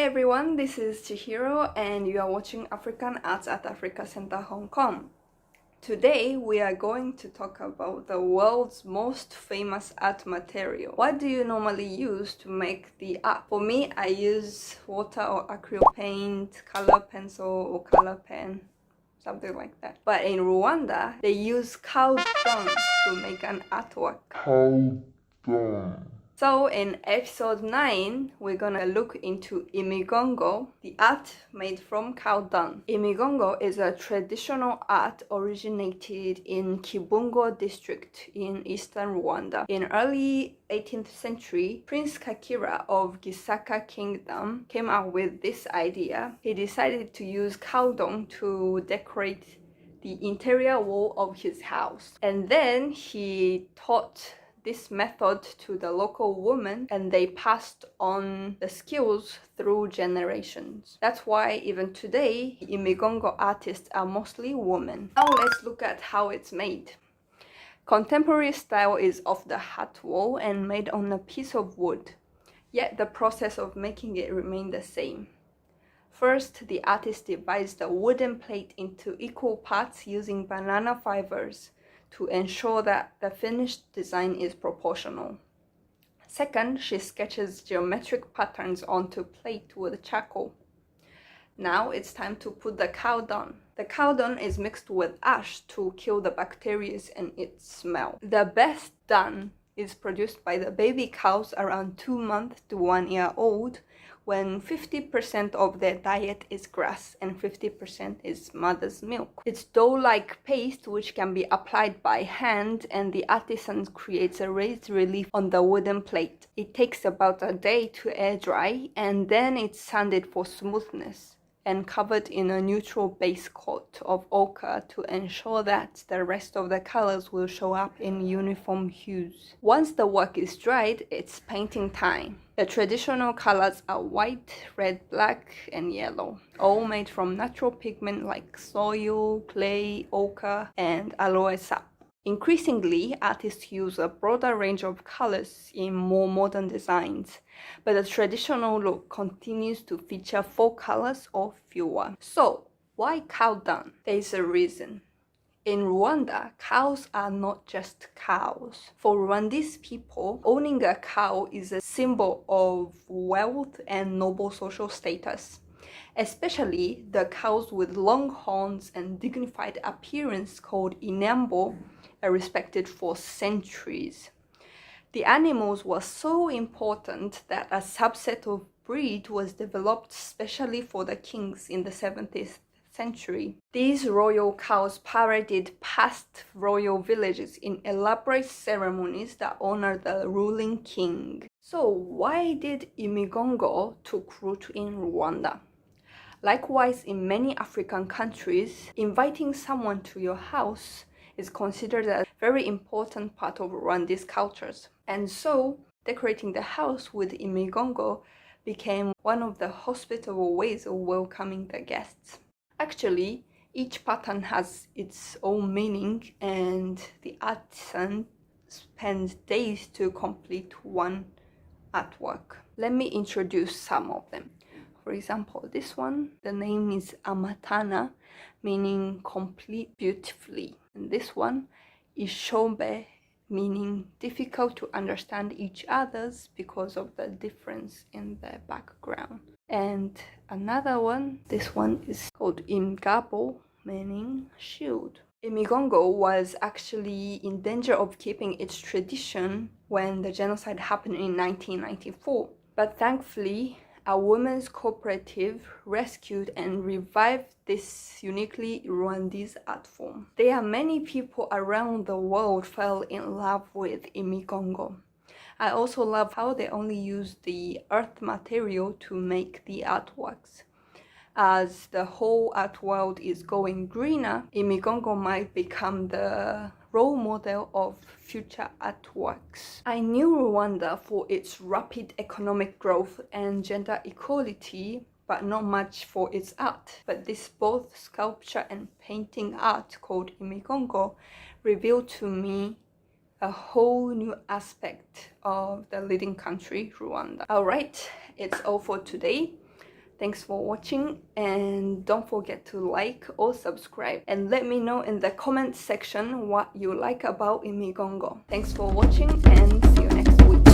everyone, this is Chihiro and you are watching African Arts at Africa Center Hong Kong. Today we are going to talk about the world's most famous art material. What do you normally use to make the art? For me, I use water or acrylic paint, color pencil or color pen, something like that. But in Rwanda, they use cow dung to make an artwork. Cow dung. So in episode 9, we're gonna look into Imigongo, the art made from cow dung. Imigongo is a traditional art originated in Kibungo district in eastern Rwanda. In early 18th century, Prince Kakira of Gisaka kingdom came up with this idea. He decided to use cow dung to decorate the interior wall of his house. And then he taught this method to the local women and they passed on the skills through generations. That's why even today, Imigongo artists are mostly women. Now let's look at how it's made. Contemporary style is of the hut wall and made on a piece of wood, yet the process of making it remained the same. First, the artist divides the wooden plate into equal parts using banana fibers to ensure that the finished design is proportional. Second, she sketches geometric patterns onto plate with charcoal. Now it's time to put the cow dung. The cow dung is mixed with ash to kill the bacteria and its smell. The best dung is produced by the baby cows around 2 months to 1 year old, when 50% of their diet is grass and 50% is mother's milk. It's dough-like paste which can be applied by hand, and the artisan creates a raised relief on the wooden plate. It takes about a day to air dry, and then it's sanded for smoothness and covered in a neutral base coat of ochre to ensure that the rest of the colors will show up in uniform hues. Once the work is dried, it's painting time. The traditional colors are white, red, black, and yellow, all made from natural pigment like soil, clay, ochre, and aloe sap. Increasingly, artists use a broader range of colors in more modern designs, but the traditional look continues to feature 4 colors or fewer. So, why cow dung? There is a reason. In Rwanda, cows are not just cows. For Rwandese people, owning a cow is a symbol of wealth and noble social status. Especially the cows with long horns and dignified appearance called Inyambo are respected for centuries. The animals were so important that a subset of breed was developed specially for the kings in the 17th century. These royal cows paraded past royal villages in elaborate ceremonies that honor the ruling king. So why did Imigongo took root in Rwanda? Likewise, in many African countries, inviting someone to your house is considered a very important part of Rwandese cultures. And so, decorating the house with Imigongo became one of the hospitable ways of welcoming the guests. Actually, each pattern has its own meaning, and the artisan spends days to complete one artwork. Let me introduce some of them. For example, this one, the name is Amatana, meaning complete beautifully. And this one is Shombe, meaning difficult to understand each other's because of the difference in their background. And another one, this one is called Imgabo, meaning shield. Imigongo was actually in danger of keeping its tradition when the genocide happened in 1994. But thankfully, a women's cooperative rescued and revived this uniquely Rwandese art form. There are many people around the world fell in love with Imigongo. I also love how they only use the earth material to make the artworks. As the whole art world is going greener, Imigongo might become the role model of future artworks. I knew Rwanda for its rapid economic growth and gender equality, but not much for its art. But this both sculpture and painting art called Imigongo revealed to me a whole new aspect of the leading country, Rwanda. Alright, it's all for today. Thanks for watching, and don't forget to like or subscribe, and let me know in the comment section what you like about Imigongo. Thanks for watching, and see you next week.